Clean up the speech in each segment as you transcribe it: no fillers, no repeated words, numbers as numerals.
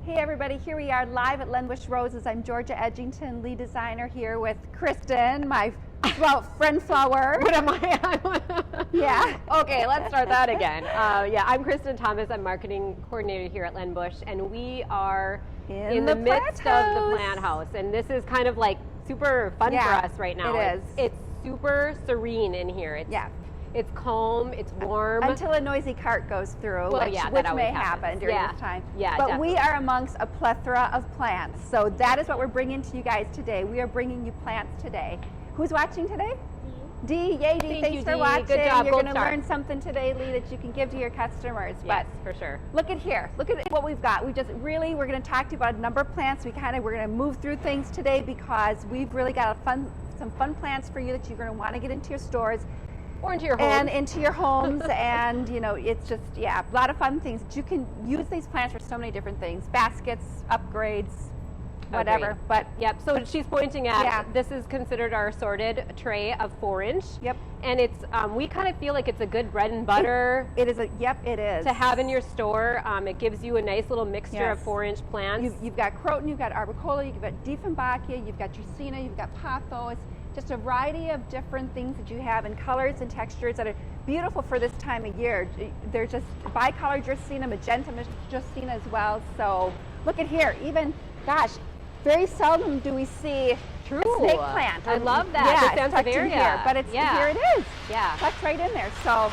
Hey everybody, here we are live at Lenbush Roses. I'm Georgia Edgington, lead designer here with Kristen, my friend flower. What am I? Yeah. Okay, let's start that again. I'm Kristen Thomas. I'm marketing coordinator here at Lenbush, and we are in the midst of the plant house. And this is kind of like super fun for us right now. It is. It's super serene in here. It's calm, it's warm. Until a noisy cart goes through, which may happen during this time. Yeah, but we are amongst a plethora of plants. So that is what we're bringing to you guys today. We are bringing you plants today. Who's watching today? Dee, yay Dee, thanks for watching. Good job. You're going to learn something today, Lee, that you can give to your customers. Yes, for sure. Look at here. Look at what we've got. We're going to talk to you about a number of plants. We're going to move through things today because we've really got some fun plants for you that you're going to want to get into your stores. Or into your homes. And into your homes, and it's just, a lot of fun things. You can use these plants for so many different things. Baskets, upgrades, whatever. Agreed. But so she's pointing at, this is considered our assorted tray of 4-inch. Yep. And it's, we kind of feel like it's a good bread and butter. It is, it is. To have in your store. It gives you a nice little mixture of 4-inch plants. You've got Croton, you've got Arboricola, you've got Dieffenbachia, you've got Dracaena, you've got Pothos. Just a variety of different things that you have in colors and textures that are beautiful for this time of year. They're just bicolor Dracaena, magenta Dracaena as well. So look at here, very seldom do we see snake plant. I love that. Yeah, it's tucked in here, but here it is. Yeah. Tucked right in there. So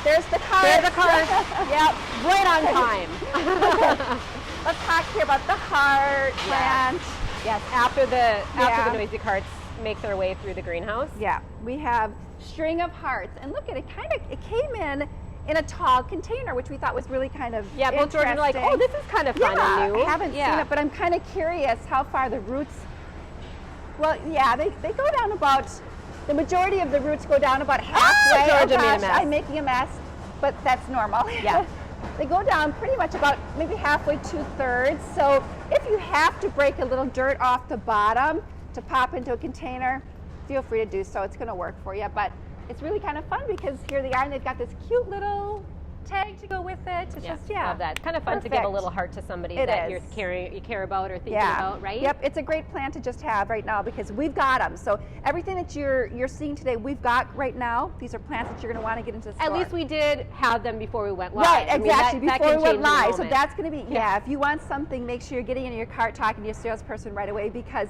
there's the cart. There's the cart. Yep, right on time. Let's talk here about the heart plant. Yes, after the noisy carts make their way through the greenhouse. Yeah, we have string of hearts, and look at it. It came in a tall container, which we thought was really kind of both George and like, oh, this is kind of fun and new. I haven't seen it, but I'm kind of curious how far the roots. Well, they go down about. The majority of the roots go down about halfway. Georgia made a mess. I'm making a mess, but that's normal. Yeah. They go down pretty much about maybe halfway, 2/3. So if you have to break a little dirt off the bottom to pop into a container, feel free to do so. It's going to work for you, but it's really kind of fun because here they are, and they've got this cute little tag to go with it. It's love that. It's kind of fun to give a little heart to somebody that you care about or thinking about, right? Yep, it's a great plant to just have right now because we've got them. So everything that you're seeing today, we've got right now. These are plants that you're going to want to get into the store. At least we did have them before we went live. Right, exactly, before we went live. So moment. that's going to be, if you want something, make sure you're getting in your cart, talking to your salesperson right away, because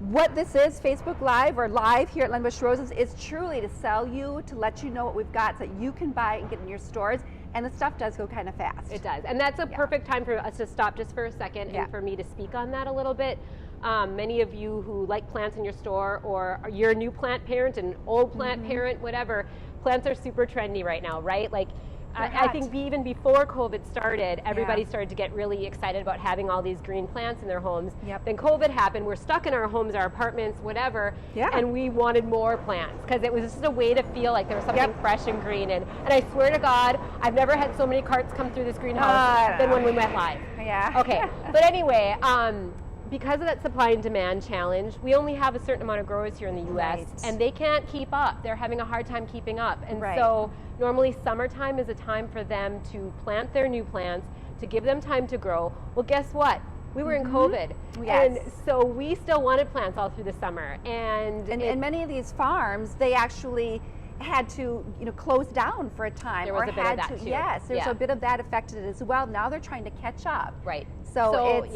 what this is, Facebook Live or live here at Lenbush Roses, is truly to sell you, to let you know what we've got so that you can buy and get in your stores. And the stuff does go kind of fast. It does. And that's a perfect time for us to stop just for a second and for me to speak on that a little bit. Many of you who like plants in your store, or you're a new plant parent, an old plant parent, whatever, plants are super trendy right now, right? Like, I think even before COVID started, everybody started to get really excited about having all these green plants in their homes. Yep. Then COVID happened. We're stuck in our homes, our apartments, whatever, and we wanted more plants because it was just a way to feel like there was something fresh and green. And I swear to God, I've never had so many carts come through this greenhouse than when we went live. Yeah. Okay. But anyway, because of that supply and demand challenge, we only have a certain amount of growers here in the U.S. and they can't keep up. They're having a hard time keeping up. And so normally summertime is a time for them to plant their new plants, to give them time to grow. Well, guess what? We were in COVID. And so we still wanted plants all through the summer. And many of these farms, they actually had to close down for a time. There was a bit of that too. Yes, there's a bit of that affected it as well. Now they're trying to catch up. Right. So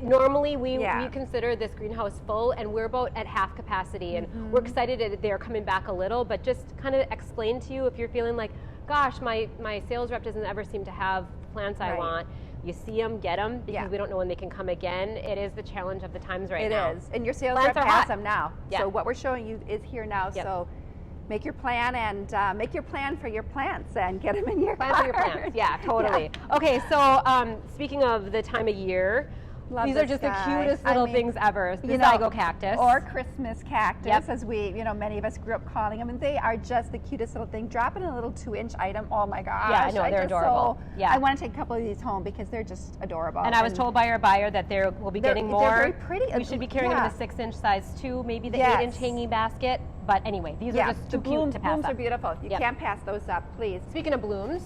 normally we consider this greenhouse full, and we're about at half capacity, and we're excited that they're coming back a little, but just kind of explain to you if you're feeling like, gosh, my sales rep doesn't ever seem to have the plants I want. You see them, get them, because we don't know when they can come again. It is the challenge of the times right now. It is, and your sales rep has them now. So what we're showing you is here now. So make your plan and make your plan for your plants and get them in your plan for your plants. Yeah, totally. Okay, so speaking of the time of year, these are just the cutest little things ever. The Zygo cactus. Or Christmas cactus, as we, many of us grew up calling them. And they are just the cutest little thing. Drop in a little 2-inch item. Oh my gosh. Yeah, I know, they're adorable. I want to take a couple of these home because they're just adorable. And I was told by our buyer that we'll be getting more. They're very pretty. We should be carrying them in the 6-inch size too, maybe the 8-inch hanging basket. But anyway, these are just too cute to pass up. Blooms are beautiful. You can't pass those up, please. Speaking of blooms,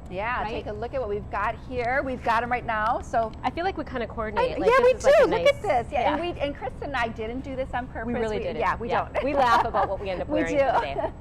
Yeah, right? take a look at what we've got here. We've got them right now. So I feel like we kind of coordinate. Like, yeah, we this do. is like a Look nice, at this. Yeah, and Kristen and I didn't do this on purpose. We really didn't. Yeah, we don't. We laugh about what we end up wearing we do. today.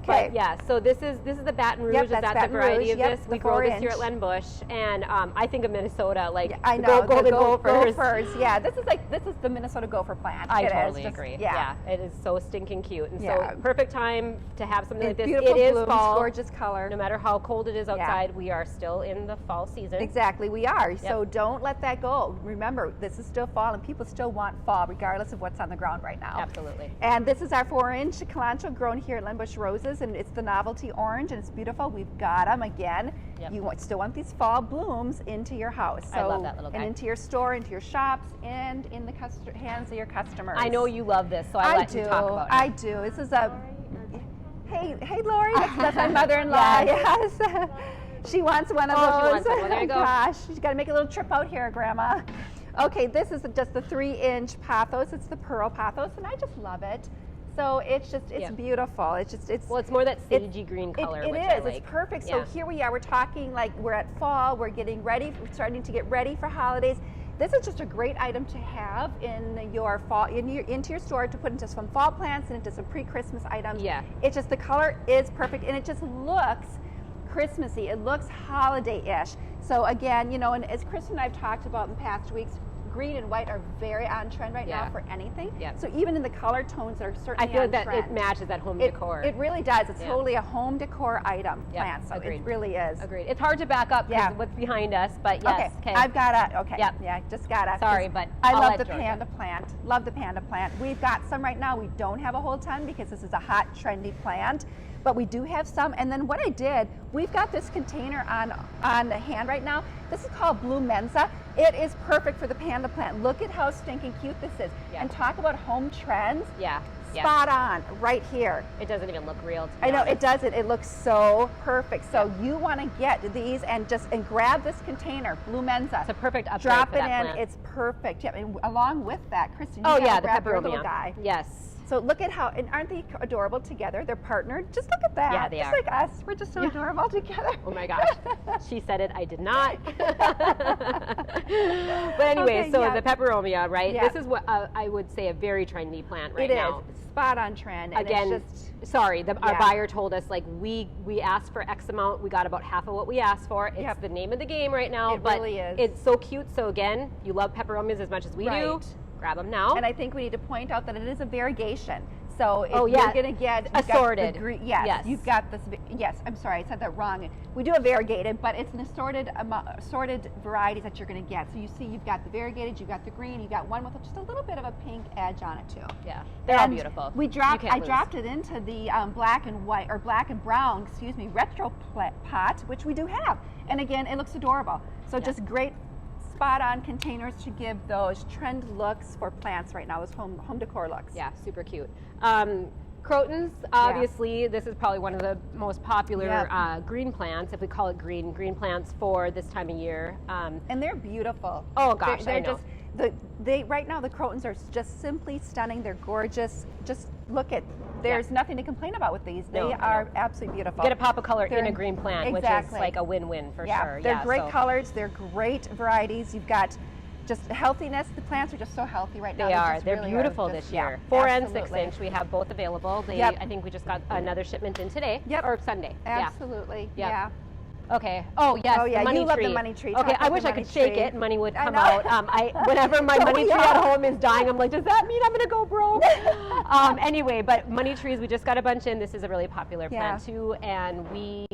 Okay. But yeah, so this is the Baton Rouge. Yep, is that's that Baton the variety Rouge. of Yep, this? the We grow this 4-inch. here at Len Bush, and I think of Minnesota like I know, the golden gophers. Yeah, this is the Minnesota gopher plant. I It totally is just- agree. Yeah. It is so stinking cute, and Yeah. so perfect time to have something like this. Beautiful It is blooms, fall. gorgeous color. No matter how cold it is outside, we are still in the fall season. Exactly, we are. So don't let that go. Remember, this is still fall, and people still want fall, regardless of what's on the ground right now. Absolutely. And this is our 4-inch cilantro grown here at Len Bush Roses, and it's the novelty orange, and it's beautiful. We've got them again. Yep. You still want these fall blooms into your house. So, I love that little guy. And into your store, into your shops, and in the hands of your customers. I know you love this, so I let you talk about it. I do. This is a. Hey, Lori. That's my mother-in-law. Yes. Yes. She wants one of those. She wants one. Well, there you go. Gosh, she's got to make a little trip out here, Grandma. Okay, this is just the 3-inch pothos. It's the pearl pothos, and I just love it. So it's beautiful. Well, it's more that sagey green color, It which is. I like. It's perfect. So Yeah. here we are. We're talking like we're at fall. We're getting ready. We're starting to get ready for holidays. This is just a great item to have in your fall, into your store to put into some fall plants and into some pre-Christmas items. Yeah. It's just the color is perfect, and it just looks Christmassy. It looks holiday-ish. So again, and as Kristen and I have talked about in past weeks, green and white are very on trend right now for anything. Yeah. So even in the color tones that are certainly I feel on that trend. it matches that home decor. It really does. It's Yeah. totally a home decor item Yep, plant. So agreed. it really is. Agreed. It's hard to back up because of what's behind us, but yes. Okay. I've got to. Okay. Yep. Yeah, just got to. Sorry, but I I'll love let the Georgia. panda plant. Love the panda plant. We've got some right now. We don't have a whole ton because this is a hot, trendy plant. But we do have some. And then what I did, we've got this container on the hand right now. This is called Blue Mensa. It is perfect for the panda plant. Look at how stinking cute this is. Yeah. And talk about home trends. Yeah. Spot on, right here. It doesn't even look real. To be I know, honest. it doesn't. It looks so perfect. So you want to get these and grab this container, Blue Mensa. It's a perfect upgrade Drop for it that in. plant. It's perfect. Yeah, and along with that, Kristen, you Oh gotta yeah, the grab your little peperomia. guy. Yes. So look at how, and aren't they adorable together? They're partnered. Just look at that. Yeah, they just are. like us. We're just so adorable together. Oh my gosh. She said it, I did not. But anyway, Okay, so yeah. the peperomia, right? Yeah. This is what I would say a very trendy plant right It now. is spot on trend. And Again, it's just, sorry, our Yeah. buyer told us like we asked for X amount, we got about half of what we asked for. It's Yep. the name of the game right now, It but really is. it's so cute. So again, you love peperomias as much as we do. Right. Grab them now. and I think we need to point out that it is a variegation. So if Oh, yeah. you're going to get you've got the Assorted. yes, Yes. you've got this. Yes, I'm sorry, I said that wrong. We do have variegated, but it's an assorted varieties that you're going to get. So you see, you've got the variegated, you've got the green, you've got one with just a little bit of a pink edge on it too. Yeah, they're all And beautiful. We You dropped. can't I lose. dropped it into the black and white or black and brown, excuse me, retro pot, which we do have. And again, it looks adorable. So just great, spot on containers to give those trend looks for plants right now. Those home decor looks. Yeah, super cute. Crotons, obviously, this is probably one of the most popular Yep. green plants, if we call it green plants for this time of year. And they're beautiful. Oh, gosh, they're I know. just they right now the crotons are just simply stunning. They're gorgeous. Just look at. There's nothing to complain about with these. They No, I are know. absolutely beautiful. Get a pop of color in They're- a green plant, which exactly. is like a win-win for sure. They're great so colors. They're great varieties. You've got just healthiness. The plants are just so healthy right now. They are. just They're really beautiful just- this year. yeah, 4 and absolutely. 6 inch. We have both available. Yep. I think we just got another shipment in today. Yep. Or Sunday. Absolutely. Yep. Yeah. Okay. Oh yes. Oh, yeah, The money you love the tree. money tree. Okay. Talk I about wish the I could money shake tree. it. Money would I come know. out. Whenever my So money we tree at all. home is dying, I'm like, does that mean I'm gonna go broke? Anyway, but money trees, we just got a bunch in. This is a really popular plant too, and we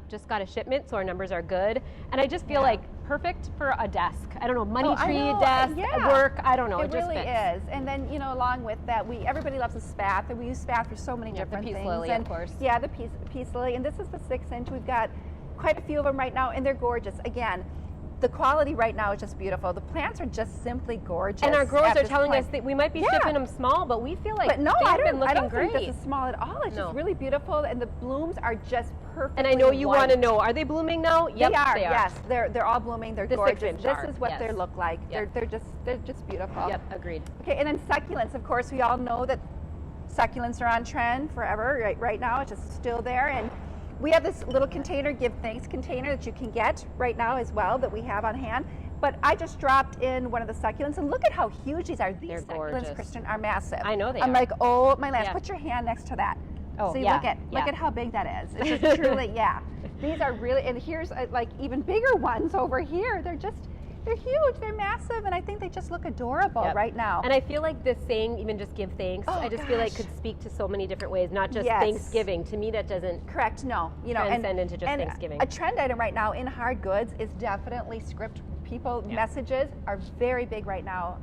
just got a shipment, so our numbers are good. And I just feel like perfect for a desk. I don't know, money I tree, know. desk, Yeah. work. I don't know. It just really fits. is. And then, along with that, everybody loves a spath, and we use spath for so many Yeah, the different peace things. lily, and of course. Yeah, the peace lily. And this is the 6 inch. We've got quite a few of them right now, and they're gorgeous. Again, the quality right now is just beautiful. The plants are just simply gorgeous. And our growers at are this telling point. us that we might be Yeah. shipping them small, but we feel like But no, they've I been don't, looking I don't great. think this is small at all. It's just really beautiful, and the blooms are just perfect. And I know you want to know, are they blooming now? Yep, They are. they are. Yes, they're all blooming. They're The gorgeous. 6 inch This are, is what yes. they look like. Yep. They're just beautiful. Yep, agreed. Okay, and then succulents. Of course, we all know that succulents are on trend forever. Right now, it's just still there, and we have this little container, give thanks container that you can get right now as well that we have on hand. But I just dropped in one of the succulents, and look at how huge these are. These They're succulents, gorgeous. Kristen, are massive. I know they I'm are. like, oh my lands, Yeah. put your hand next to that. Oh, See, yeah, look at how big that is. It's just truly, yeah. These are really, and here's like even bigger ones over here. They're huge, they're massive, and I think they just look adorable Yep. right now. And I feel like this saying, even just give thanks, Oh, I just feel like gosh. could speak to so many different ways, not just Yes. Thanksgiving. To me, that doesn't Correct, no. You know, transcend into just and Thanksgiving. a trend item right now in hard goods is definitely script. People, messages are very big right now.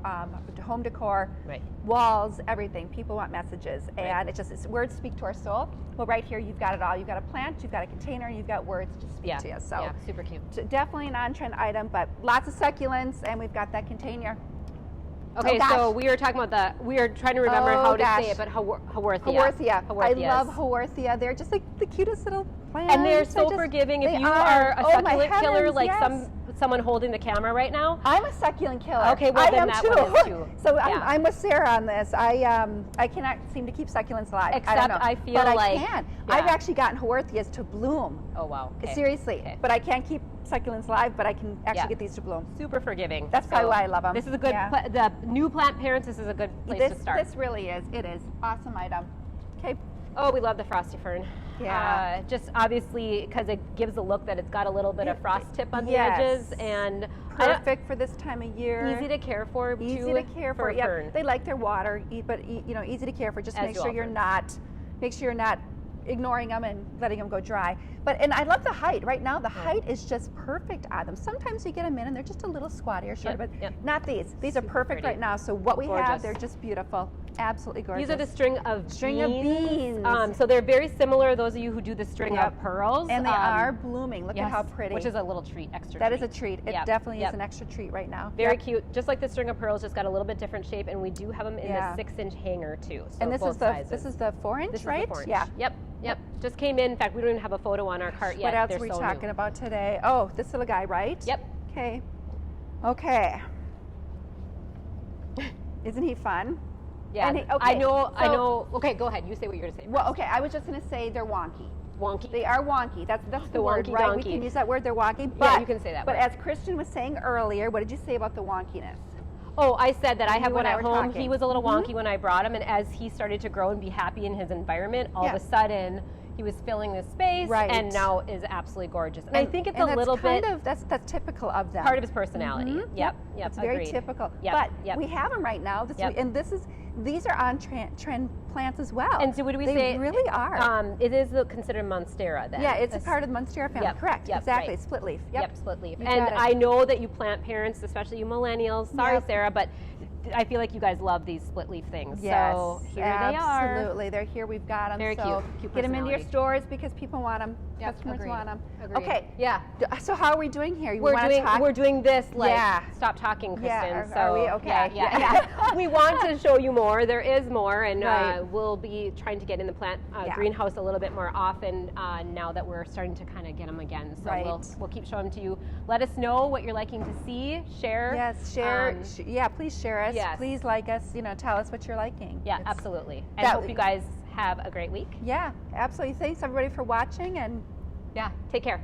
Home decor, Right. walls, everything. People want messages, Right. and it's words speak to our soul. Well, right here you've got it all. You've got a plant, you've got a container, and you've got words to speak to you. So yeah, super cute. definitely an on-trend item, but lots of succulents, and we've got that container. Okay, gosh. so we were talking about we were trying to remember Oh, how to gosh. say it, but Haworthia. Haworthia. I Haworthias. love Haworthia. They're just like the cutest little plants. And they're so just- forgiving. If they you are a Oh, my succulent killer, heavens, like yes. someone holding the camera right now. I'm a succulent killer. Okay, well, I then am that too. one is too. So Yeah. I'm with Sarah on this. I cannot seem to keep succulents alive. I Except don't know. I feel but like- I can. yeah. I've actually gotten Haworthias to bloom. Oh wow. Okay. Seriously. Okay. But I can't keep succulents alive, but I can actually Yeah. get these to bloom. Super forgiving. That's probably why I love 'em. This is a good. Yeah. The new plant parents. This is a good place to start. This really is. It is. Awesome item. Okay. Oh, we love the frosty fern. Yeah. Just obviously because it gives a look that it's got a little bit of frost tip on Yes. the edges, and I don't- Perfect for this time of year. easy to care for. Easy too, to care for. a Yeah, fern. they like their water, but easy to care for. Just As make do sure all you're ferns. not, ignoring them and letting them go dry. And I love the height. Right now, the height is just perfect on them. Sometimes you get them in and they're just a little squatty or short, Yep, but yep. not these. These are Super perfect pretty. right now. So what we Gorgeous. have, they're just beautiful. Absolutely gorgeous. These are the string of beans. So they're very similar. Those of you who do the string Yep. of pearls, and they are blooming. Look yes, at how pretty. which is a little treat, extra. That is treat. a treat. It Yep, definitely yep. is an extra treat right now. Very Yep. cute, just like the string of pearls, just got a little bit different shape, and we do have them in Yeah. the 6-inch hanger too. So And this both is the sizes. this is the 4-inch, This is right? the 4-inch. Yeah. Yep. Just came in. In fact, we don't even have a photo on our cart yet. What else They're are we so talking new. about today? Oh, this little guy, right? Yep. Okay. Okay. Isn't he fun? Yeah. And I know. so- Okay, go ahead. You say what you're gonna say. Well, okay, I was just going to say they're wonky. Wonky. They are wonky. That's the The word, wonky right? donkey. We can use that word. They're wonky. Yeah, But, you can say that But word. as Christian was saying earlier, what did you say about the wonkiness? Oh, I said that I have You one and I at were home. talking. He was a little Mhm. wonky when I brought him, and as he started to grow and be happy in his environment, all Yeah. of a sudden he was filling this space, Right. and now is absolutely gorgeous. And I think it's and a that's little bit that's typical of them. part of his personality. Mhm. Yep. It's very agreed. typical. Yep, But yep. we have them right now. Yep. And these are on trend plants as well. And so what do we they say? They really are. It is considered monstera then. Yeah, it's a part of the Monstera family. Yep, Correct. yep, Exactly. right. Split leaf. Yep, split leaf. You And got it. I know that you plant parents, especially you millennials. Sorry, Yep. Sarah, but I feel like you guys love these split leaf things. Yes, So here they are. absolutely. They're here. We've got them. Very so cute get them into your personality. stores because people want them. Yep, Customers agreed. want them. Agreed. Okay. Yeah. So how are we doing here? You We're wanna doing talk? we're doing this like Yeah. stop talking, Kristen. Yeah, so are we? Okay. Yeah. We want to show you more. There is more, and Right. we'll be trying to get in the plant Yeah. greenhouse a little bit more often now that we're starting to kind of get them again. So Right. we'll keep showing them to you. Let us know what you're liking to see. Share. Yes. Share. Um, Yeah. Please share us. yes. Please like us. Tell us what you're liking. Yeah, It's- absolutely. And that- hope you guys have a great week. Yeah. Absolutely. Thanks everybody for watching and. Yeah. Take care.